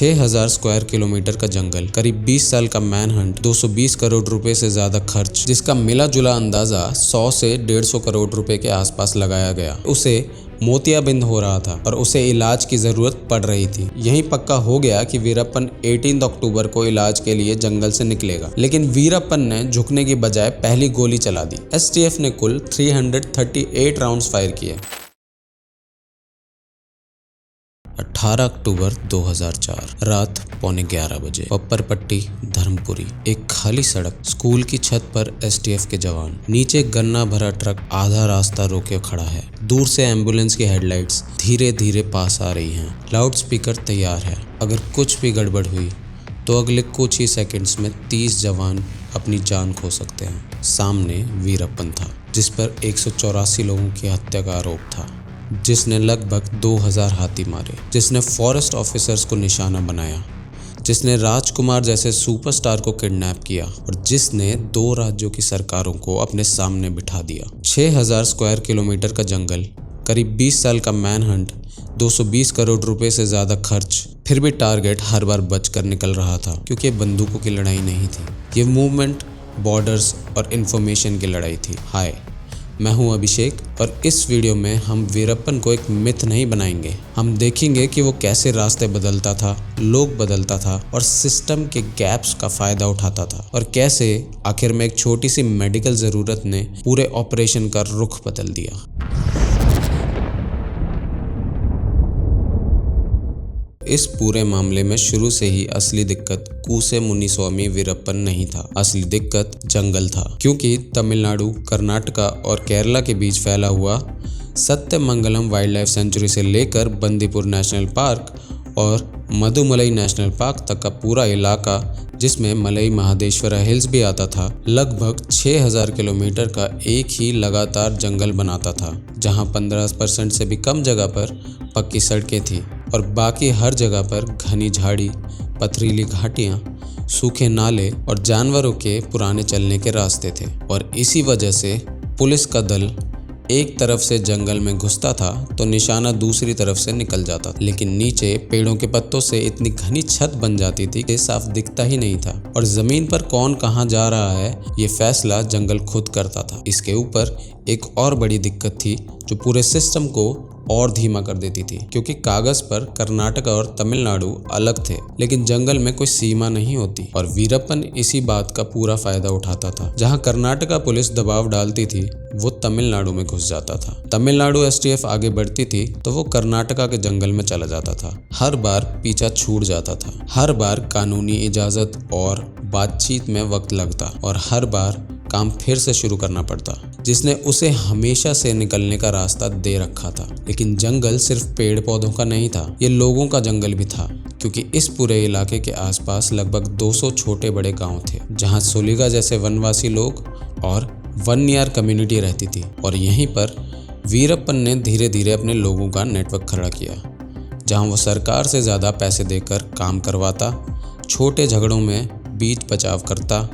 6000 square kilometre का जंगल, करीब 20 साल का मैन हंट, 220 करोड़ रुपए से ज्यादा खर्च, जिसका मिला जुला अंदाजा 100 से 150 करोड़ रुपए के आसपास लगाया गया। उसे मोतियाबिंद हो रहा था और उसे इलाज की जरूरत पड़ रही थी। यही पक्का हो गया कि वीरप्पन 18 अक्टूबर को इलाज के लिए जंगल से निकलेगा, लेकिन वीरप्पन ने झुकने की बजाय पहली गोली चला दी। एसटीएफ ने कुल 338 राउंड्स फायर किए। 18 अक्टूबर 2004 रात 11:15 बजे, पप्परपट्टी, धर्मपुरी। एक खाली सड़क, स्कूल की छत पर एसटीएफ के जवान, नीचे गन्ना भरा ट्रक आधा रास्ता रोके खड़ा है। दूर से एम्बुलेंस की हेडलाइट्स धीरे धीरे पास आ रही हैं। लाउड स्पीकर तैयार है। अगर कुछ भी गड़बड़ हुई तो अगले कुछ ही सेकंड्स में 30 जवान अपनी जान खो सकते हैं। सामने वीरप्पन था, जिस पर 184 लोगों की हत्या का आरोप था, जिसने लगभग 2000 हाथी मारे, जिसने फॉरेस्ट ऑफिसर्स को निशाना बनाया, जिसने राजकुमार जैसे सुपरस्टार को किडनैप किया और जिसने 2 राज्यों की सरकारों को अपने सामने बिठा दिया। 6000 स्क्वायर किलोमीटर का जंगल, करीब 20 साल का मैन हंट, 220 करोड़ रुपए से ज्यादा खर्च, फिर भी टारगेट हर बार बचकर निकल रहा था, क्योंकि ये बंदूकों की लड़ाई नहीं थी। ये मूवमेंट, बॉर्डर्स और इंफॉर्मेशन की लड़ाई थी। हाय, मैं हूं अभिषेक और इस वीडियो में हम वीरप्पन को एक मिथ नहीं बनाएंगे। हम देखेंगे कि वो कैसे रास्ते बदलता था, लोग बदलता था और सिस्टम के गैप्स का फायदा उठाता था, और कैसे आखिर में एक छोटी सी मेडिकल जरूरत ने पूरे ऑपरेशन का रुख बदल दिया। इस पूरे मामले में शुरू से ही असली दिक्कत कूसे मुनिस्वामी वीरप्पन नहीं था। असली दिक्कत जंगल था, क्योंकि तमिलनाडु, कर्नाटका और केरला के बीच फैला हुआ सत्यमंगलम वाइल्ड लाइफ सेंचुरी से लेकर बंदीपुर नेशनल पार्क और मधुमलई नेशनल पार्क तक का पूरा इलाका, जिसमें मलई महादेश्वरा हिल्स भी आता था, लगभग 6000 किलोमीटर का एक ही लगातार जंगल बनाता था, जहां 15% से भी कम जगह पर पक्की सड़कें थी और बाकी हर जगह पर घनी झाड़ी, पथरीली घाटियां, सूखे नाले और जानवरों के पुराने चलने के रास्ते थे। और इसी वजह से पुलिस का दल एक तरफ से जंगल में घुसता था तो निशाना दूसरी तरफ से निकल जाता था, लेकिन नीचे पेड़ों के पत्तों से इतनी घनी छत बन जाती थी कि साफ दिखता ही नहीं था, और जमीन पर कौन कहां जा रहा है ये फैसला जंगल खुद करता था। इसके ऊपर एक और बड़ी दिक्कत थी जो पूरे सिस्टम को और धीमा कर देती थी, क्योंकि कागज पर कर्नाटका और तमिलनाडु अलग थे, लेकिन जंगल में कोई सीमा नहीं होती, और वीरप्पन इसी बात का पूरा फायदा उठाता था। जहां कर्नाटका पुलिस दबाव डालती थी, वो तमिलनाडु में घुस जाता था। तमिलनाडु एसटीएफ आगे बढ़ती थी तो वो कर्नाटका के जंगल में चला जाता था। हर बार पीछा छूट जाता था, हर बार कानूनी इजाजत और बातचीत में वक्त लगता, और हर बार काम फिर से शुरू करना पड़ता, जिसने उसे हमेशा से निकलने का रास्ता दे रखा था। लेकिन जंगल सिर्फ पेड़ पौधों का नहीं था, ये लोगों का जंगल भी था, क्योंकि इस पूरे इलाके के आसपास लगभग 200 छोटे बड़े गांव थे, जहां सोलिगा जैसे वनवासी लोग और वन्यार कम्युनिटी रहती थी। और यहीं पर वीरप्पन ने धीरे धीरे अपने लोगों का नेटवर्क खड़ा किया, जहां वो सरकार से ज़्यादा पैसे देकर काम करवाता, छोटे झगड़ों में बीच बचाव करता,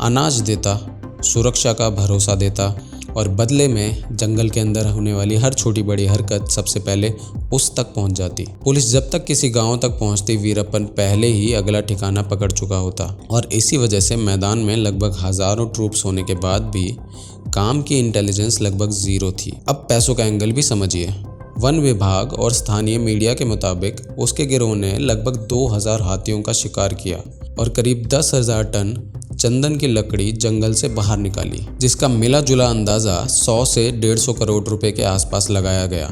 अनाज देता, सुरक्षा का भरोसा देता, और बदले में जंगल के अंदर होने वाली हर छोटी बड़ी हरकत सबसे पहले उस तक पहुंच जाती। पुलिस जब तक किसी गांव तक पहुंचती, वीरप्पन पहले ही अगला ठिकाना पकड़ चुका होता, और इसी वजह से मैदान में लगभग हजारों ट्रूप्स होने के बाद भी काम की इंटेलिजेंस लगभग 0 थी। अब पैसों का एंगल भी समझिए। वन विभाग और स्थानीय मीडिया के मुताबिक उसके गिरोह ने लगभग 2000 हाथियों का शिकार किया और करीब 10,000 टन चंदन की लकड़ी जंगल से बाहर निकाली, जिसका मिला जुला अंदाजा 100 से 150 करोड़ रुपए के आसपास लगाया गया।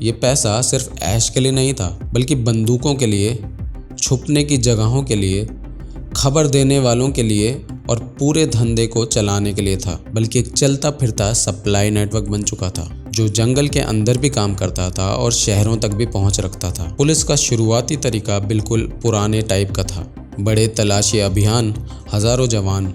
ये पैसा सिर्फ ऐश के लिए नहीं था, बल्कि बंदूकों के लिए, छुपने की जगहों के लिए, खबर देने वालों के लिए और पूरे धंधे को चलाने के लिए था। बल्कि एक चलता फिरता सप्लाई नेटवर्क बन चुका था, जो जंगल के अंदर भी काम करता था और शहरों तक भी पहुंच रखता था। पुलिस का शुरुआती तरीका बिल्कुल पुराने टाइप का था। बड़े तलाशी अभियान, हजारों जवान,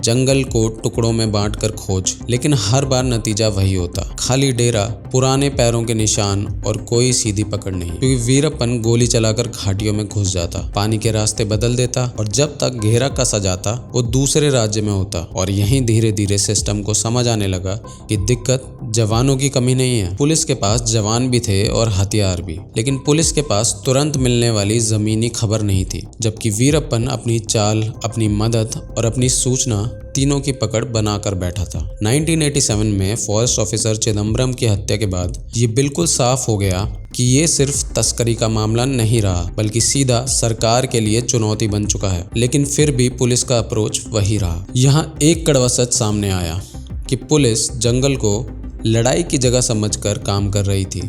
जंगल को टुकड़ों में बांटकर खोज, लेकिन हर बार नतीजा वही होता, खाली डेरा, पुराने पैरों के निशान और कोई सीधी पकड़ नहीं। क्योंकि वीरप्पन गोली चलाकर घाटियों में घुस जाता, पानी के रास्ते बदल देता, और जब तक घेरा कसा जाता वो दूसरे राज्य में होता। और यहीं धीरे धीरे सिस्टम को समझ आने लगा कि दिक्कत जवानों की कमी नहीं है। पुलिस के पास जवान भी थे और हथियार भी, लेकिन पुलिस के पास तुरंत मिलने वाली जमीनी खबर नहीं थी। जबकि वीरप्पन अपनी चाल, अपनी मदद और अपनी सूचना तीनों की पकड़ बनाकर बैठा था। 1987 में फॉरेस्ट ऑफिसर चिदम्बरम की हत्या के बाद ये बिल्कुल साफ हो गया कि ये सिर्फ तस्करी का मामला नहीं रहा, बल्कि सीधा सरकार के लिए चुनौती बन चुका है। लेकिन फिर भी पुलिस का अप्रोच वही रहा। यहाँ एक कड़वा सच सामने आया कि पुलिस जंगल को लड़ाई की जगह समझकर काम कर रही थी,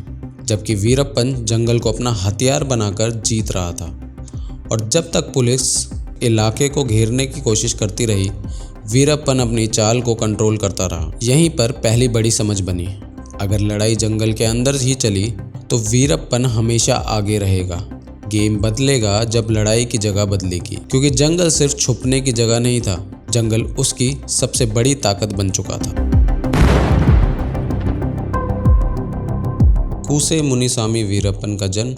जबकि वीरप्पन जंगल को अपना हथियार बनाकर जीत रहा था। और जब तक पुलिस इलाके को घेरने की कोशिश करती रही, वीरप्पन अपनी चाल को कंट्रोल करता रहा। यहीं पर पहली बड़ी समझ बनी, अगर लड़ाई जंगल के अंदर ही चली तो वीरप्पन हमेशा आगे रहेगा। गेम बदलेगा जब लड़ाई की जगह बदलेगी, क्योंकि जंगल सिर्फ छुपने की जगह नहीं था, जंगल उसकी सबसे बड़ी ताकत बन चुका था। कूसे मुनिसामी वीरप्पन का जन्म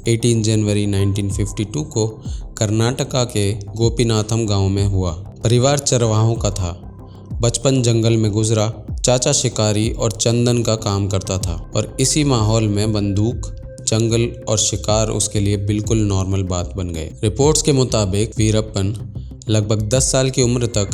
18 जनवरी 1952 को कर्नाटका के गोपीनाथम गांव में हुआ। परिवार चरवाहों का था। बचपन जंगल में गुजरा। चाचा शिकारी और चंदन का काम करता था और इसी माहौल में बंदूक, जंगल और शिकार उसके लिए बिल्कुल नॉर्मल बात बन गए। रिपोर्ट्स के मुताबिक वीरप्पन लगभग 10 साल की उम्र तक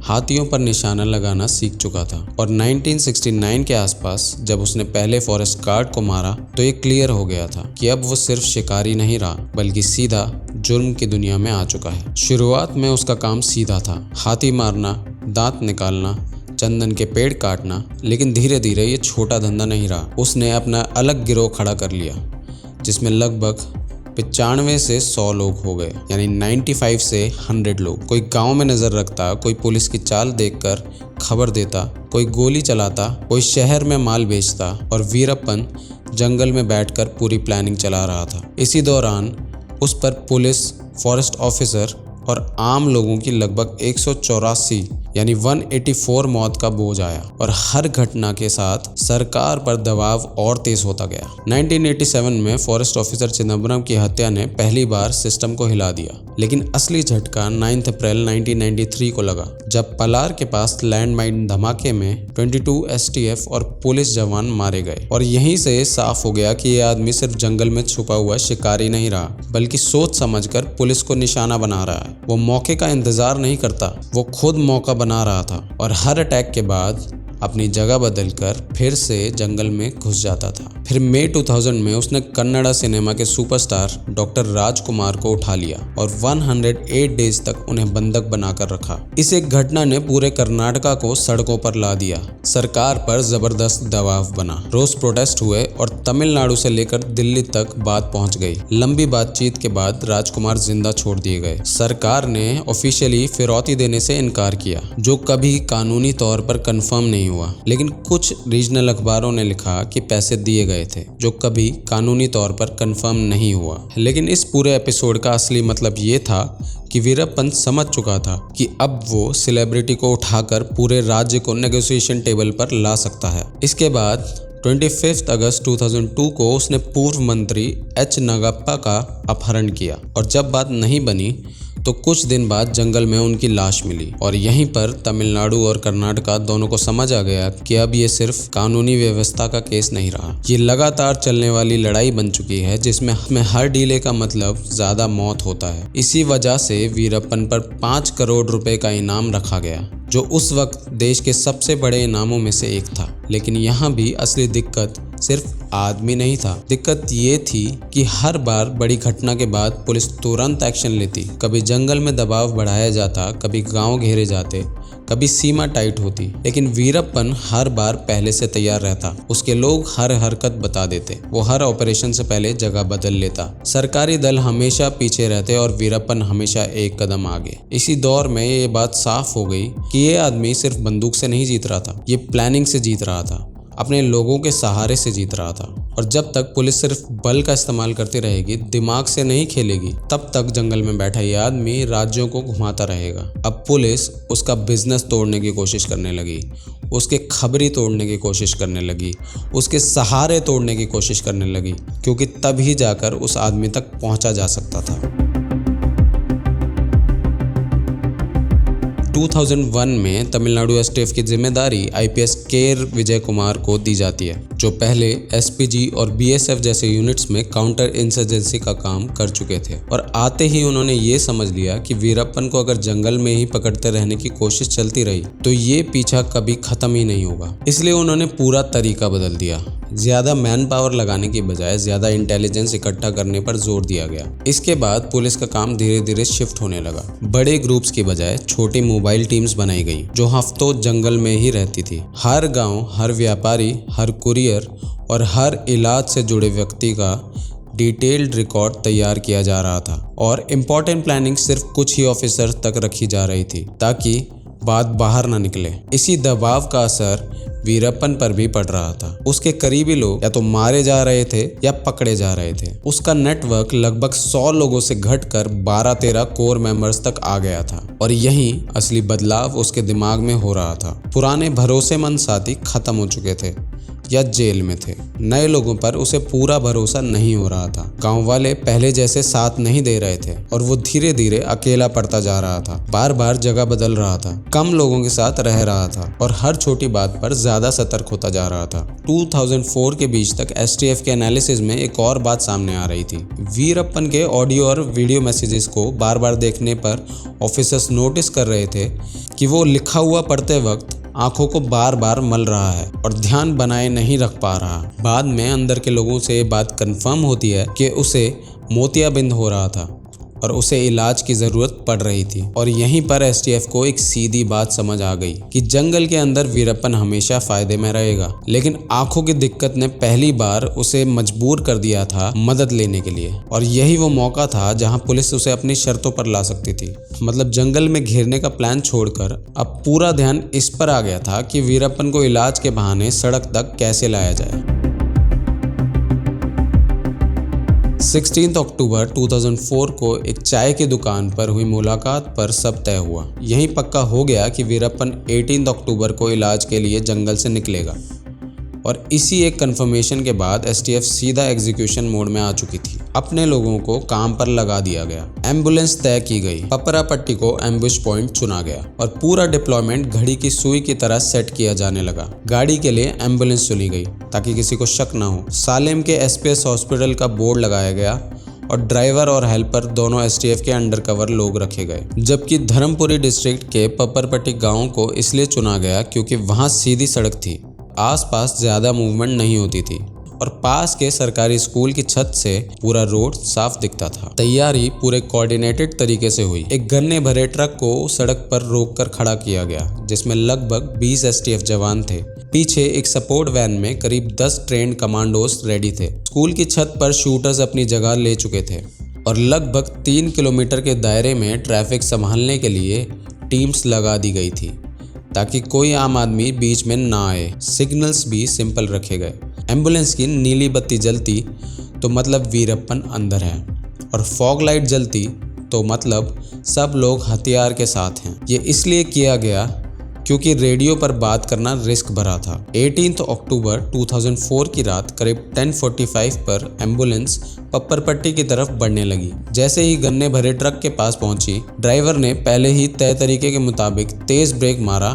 हाथियों पर निशाना लगाना सीख चुका था और 1969 के आसपास जब उसने पहले फॉरेस्ट गार्ड को मारा तो ये क्लियर हो गया था कि अब वो सिर्फ शिकारी नहीं रहा, बल्कि सीधा जुर्म की दुनिया में आ चुका है। शुरुआत में उसका काम सीधा था, हाथी मारना, दांत निकालना, चंदन के पेड़ काटना, लेकिन धीरे धीरे ये छोटा धंधा नहीं रहा। उसने अपना अलग गिरोह खड़ा कर लिया, जिसमें लगभग 95 से 100 लोग हो गए, यानी 95 से 100 लोग। कोई गांव में नजर रखता, कोई पुलिस की चाल देखकर खबर देता, कोई गोली चलाता, कोई शहर में माल बेचता और वीरप्पन जंगल में बैठकर पूरी प्लानिंग चला रहा था। इसी दौरान उस पर पुलिस, फॉरेस्ट ऑफिसर और आम लोगों की लगभग 184 यानी 184 मौत का बोझ आया और हर घटना के साथ सरकार पर दबाव और तेज होता गया। 1987 में फॉरेस्ट ऑफिसर चिदम्बरम की हत्या ने पहली बार सिस्टम को हिला दिया, लेकिन असली झटका 9 अप्रैल 1993 को लगा, जब पलार के पास लैंडमाइन धमाके में 22 STF और पुलिस जवान मारे गए। और यहीं से साफ हो गया कि ये आदमी सिर्फ जंगल में छुपा हुआ शिकारी नहीं रहा, बल्कि सोच समझकर पुलिस को निशाना बना रहा है। वो मौके का इंतजार नहीं करता, वो खुद मौका बना रहा था और हर अटैक के बाद अपनी जगह बदलकर फिर से जंगल में घुस जाता था। फिर मई 2000 में उसने कन्नड़ा सिनेमा के सुपरस्टार डॉक्टर राजकुमार को उठा लिया और 108 डेज तक उन्हें बंधक बनाकर रखा। इस एक घटना ने पूरे कर्नाटका को सड़कों पर ला दिया। सरकार पर जबरदस्त दबाव बना, रोज प्रोटेस्ट हुए और तमिलनाडु से लेकर दिल्ली तक बात पहुंच गई। लंबी बातचीत के बाद राजकुमार जिंदा छोड़ दिए गए। सरकार ने ऑफिशियली फिरौती देने से इनकार किया, जो कभी कानूनी तौर पर कंफर्म नहीं हुआ, लेकिन कुछ रीजनल अखबारों ने लिखा कि पैसे दिए गए थे, जो कभी कानूनी तौर पर कंफर्म नहीं हुआ। लेकिन इस पूरे एपिसोड का असली मतलब ये था कि वीरप्पन समझ चुका था कि अब वो सेलिब्रिटी को उठाकर पूरे राज्य को नेगोशिएशन टेबल पर ला सकता है। इसके बाद 25 अगस्त 2002 को उसने पूर्व मंत्री H. नागप्पा का अपहरण किया और जब बात नहीं बनी तो कुछ दिन बाद जंगल में उनकी लाश मिली। और यहीं पर तमिलनाडु और कर्नाटका दोनों को समझ आ गया कि अब ये सिर्फ कानूनी व्यवस्था का केस नहीं रहा, ये लगातार चलने वाली लड़ाई बन चुकी है, जिसमें हर डीले का मतलब ज्यादा मौत होता है। इसी वजह से वीरप्पन पर 5 करोड़ रुपए का इनाम रखा गया, जो उस वक्त देश के सबसे बड़े इनामों में से एक था। लेकिन यहाँ भी असली दिक्कत सिर्फ आदमी नहीं था। दिक्कत ये थी कि हर बार बड़ी घटना के बाद पुलिस तुरंत एक्शन लेती। कभी जंगल में दबाव बढ़ाया जाता, कभी गांव घेरे जाते, कभी सीमा टाइट होती, लेकिन वीरप्पन हर बार पहले से तैयार रहता। उसके लोग हर हरकत बता देते, वो हर ऑपरेशन से पहले जगह बदल लेता। सरकारी दल हमेशा पीछे रहते और वीरप्पन हमेशा एक कदम आगे। इसी दौर में ये बात साफ हो गई कि ये आदमी सिर्फ बंदूक से नहीं जीत रहा था, ये प्लानिंग से जीत रहा था, अपने लोगों के सहारे से जीत रहा था। और जब तक पुलिस सिर्फ बल का इस्तेमाल करती रहेगी, दिमाग से नहीं खेलेगी, तब तक जंगल में बैठा ये आदमी राज्यों को घुमाता रहेगा। अब पुलिस उसका बिजनेस तोड़ने की कोशिश करने लगी, उसके खबरी तोड़ने की कोशिश करने लगी, उसके सहारे तोड़ने की कोशिश करने लगी, क्योंकि तभी जाकर उस आदमी तक पहुंचा जा सकता था। 2001 में तमिलनाडु एसटीएफ की जिम्मेदारी आईपीएस केर विजय कुमार को दी जाती है, जो पहले एसपीजी और बीएसएफ जैसे यूनिट्स में काउंटर इंसर्जेंसी का काम कर चुके थे। और आते ही उन्होंने ये समझ लिया कि वीरप्पन को अगर जंगल में ही पकड़ते रहने की कोशिश चलती रही तो ये पीछा कभी खत्म ही नहीं होगा। इसलिए उन्होंने पूरा तरीका बदल दिया। ज्यादा मैन पावर लगाने की बजाय ज्यादा इंटेलिजेंस इकट्ठा करने पर जोर दिया गया। इसके बाद पुलिस का काम धीरे धीरे शिफ्ट होने लगा। बड़े ग्रुप्स की बजाय छोटी मोबाइल टीम्स बनाई गई, जो हफ्तों जंगल में ही रहती थी। हर गांव, हर व्यापारी, हर कुरियर और हर इलाज से जुड़े व्यक्ति का डिटेल्ड रिकॉर्ड तैयार किया जा रहा था और इम्पोर्टेंट प्लानिंग सिर्फ कुछ ही ऑफिसर तक रखी जा रही थी ताकि बात बाहर ना निकले। इसी दबाव का असर वीरप्पन पर भी पड़ रहा था। उसके करीबी लोग या तो मारे जा रहे थे या पकड़े जा रहे थे। उसका नेटवर्क लगभग 100 लोगों से घटकर 12-13 कोर मेंबर्स तक आ गया था और यही असली बदलाव उसके दिमाग में हो रहा था। पुराने भरोसेमंद साथी खत्म हो चुके थे या जेल में थे। नए लोगों पर उसे पूरा भरोसा नहीं हो रहा था। गांव वाले पहले जैसे साथ नहीं दे रहे थे और वो धीरे धीरे अकेला पड़ता जा रहा था। बार बार जगह बदल रहा था, कम लोगों के साथ रह रहा था और हर छोटी बात पर ज्यादा सतर्क होता जा रहा था। 2004 के बीच तक एसटीएफ के एनालिसिस में एक और बात सामने आ रही थी। वीरप्पन के ऑडियो और वीडियो मैसेजेस को बार बार देखने पर ऑफिसर्स नोटिस कर रहे थे कि वो लिखा हुआ पढ़ते वक्त आंखों को बार बार मल रहा है और ध्यान बनाए नहीं रख पा रहा। बाद में अंदर के लोगों से ये बात कंफर्म होती है कि उसे मोतियाबिंद हो रहा था और उसे इलाज की जरूरत पड़ रही थी। और यहीं पर एसटीएफ को एक सीधी बात समझ आ गई कि जंगल के अंदर वीरप्पन हमेशा फायदे में रहेगा। लेकिन आंखों की दिक्कत ने पहली बार उसे मजबूर कर दिया था मदद लेने के लिए, और यही वो मौका था जहां पुलिस उसे अपनी शर्तों पर ला सकती थी। मतलब जंगल में घेरने का प्लान छोड़कर अब पूरा ध्यान इस पर आ गया था कि वीरप्पन को इलाज के बहाने सड़क तक कैसे लाया जाए। 16 अक्टूबर 2004 को एक चाय की दुकान पर हुई मुलाकात पर सब तय हुआ। यहीं पक्का हो गया कि वीरप्पन 18 अक्टूबर को इलाज के लिए जंगल से निकलेगा और इसी एक कंफर्मेशन के बाद एसटीएफ सीधा एग्जीक्यूशन मोड में आ चुकी थी। अपने लोगों को काम पर लगा दिया गया। एम्बुलेंस तय की गई, पपरापट्टी को एम्बुश पॉइंट चुना गया और पूरा डिप्लॉयमेंट घड़ी की सुई की तरह सेट किया जाने लगा। गाड़ी के लिए एम्बुलेंस चुनी गई ताकि किसी को शक ना हो। सालेम के एसपीएस हॉस्पिटल का बोर्ड लगाया गया और ड्राइवर और हेल्पर दोनों एसटीएफ के अंडरकवर लोग रखे गए। जबकि धर्मपुरी डिस्ट्रिक्ट के पपरपट्टी गांव को इसलिए चुना गया क्योंकि वहां सीधी सड़क थी, आसपास ज्यादा मूवमेंट नहीं होती थी और पास के सरकारी स्कूल की छत से पूरा रोड साफ दिखता था। तैयारी पूरे कोऑर्डिनेटेड तरीके से हुई। एक गन्ने भरे ट्रक को सड़क पर रोककर खड़ा किया गया जिसमें लगभग 20 एसटीएफ जवान थे। पीछे एक सपोर्ट वैन में करीब 10 ट्रेंड कमांडोज रेडी थे। स्कूल की छत पर शूटर्स अपनी जगह ले चुके थे और लगभग 3 किलोमीटर के दायरे में ट्रैफिक संभालने के लिए टीम्स लगा दी गई थी ताकि कोई आम आदमी बीच में ना आए। सिग्नल्स भी सिंपल रखे गए। एम्बुलेंस की नीली बत्ती जलती तो मतलब वीरप्पन अंदर है और फॉग लाइट जलती तो मतलब सब लोग हथियार के साथ हैं। ये इसलिए किया गया क्योंकि रेडियो पर बात करना रिस्क भरा था। 18 अक्टूबर 2004 की रात करीब 10:45 पर एम्बुलेंस पपरपट्टी की तरफ बढ़ने लगी। जैसे ही गन्ने भरे ट्रक के पास पहुंची, ड्राइवर ने पहले ही तय तरीके के मुताबिक तेज ब्रेक मारा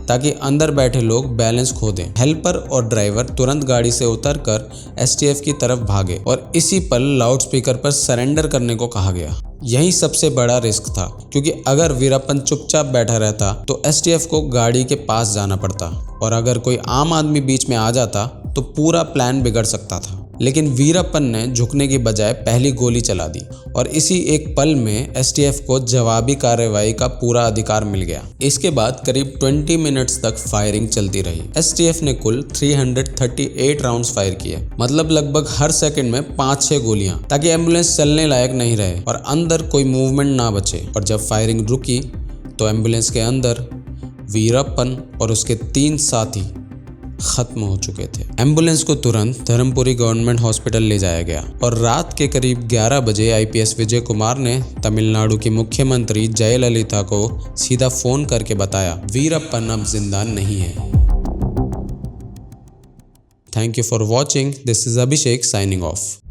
ताकि अंदर बैठे लोग बैलेंस खो दें। हेल्पर और ड्राइवर तुरंत गाड़ी से उतरकर एसटीएफ की तरफ भागे और इसी पल लाउडस्पीकर पर सरेंडर करने को कहा गया। यही सबसे बड़ा रिस्क था क्योंकि अगर वीरप्पन चुपचाप बैठा रहता तो एसटीएफ को गाड़ी के पास जाना पड़ता और अगर कोई आम आदमी बीच में आ जाता तो पूरा प्लान बिगड़ सकता था। लेकिन वीरप्पन ने झुकने की बजाय पहली गोली चला दी और इसी एक पल में एसटीएफ को जवाबी कार्रवाई का पूरा अधिकार मिल गया। इसके बाद करीब 20 मिनट्स तक फायरिंग चलती रही। एसटीएफ ने कुल 338 राउंड्स फायर किए, मतलब लगभग हर सेकंड में 5-6 गोलियां, ताकि एम्बुलेंस चलने लायक नहीं रहे और अंदर कोई मूवमेंट ना बचे। और जब फायरिंग रुकी तो एम्बुलेंस के अंदर वीरप्पन और उसके 3 साथी खत्म हो चुके थे। एम्बुलेंस को तुरंत धर्मपुरी गवर्नमेंट हॉस्पिटल ले जाया गया और रात के करीब 11 बजे आईपीएस विजय कुमार ने तमिलनाडु की मुख्यमंत्री जयललिता को सीधा फोन करके बताया वीरप्पन अब जिंदा नहीं है। Thank you for watching. This is Abhishek signing off.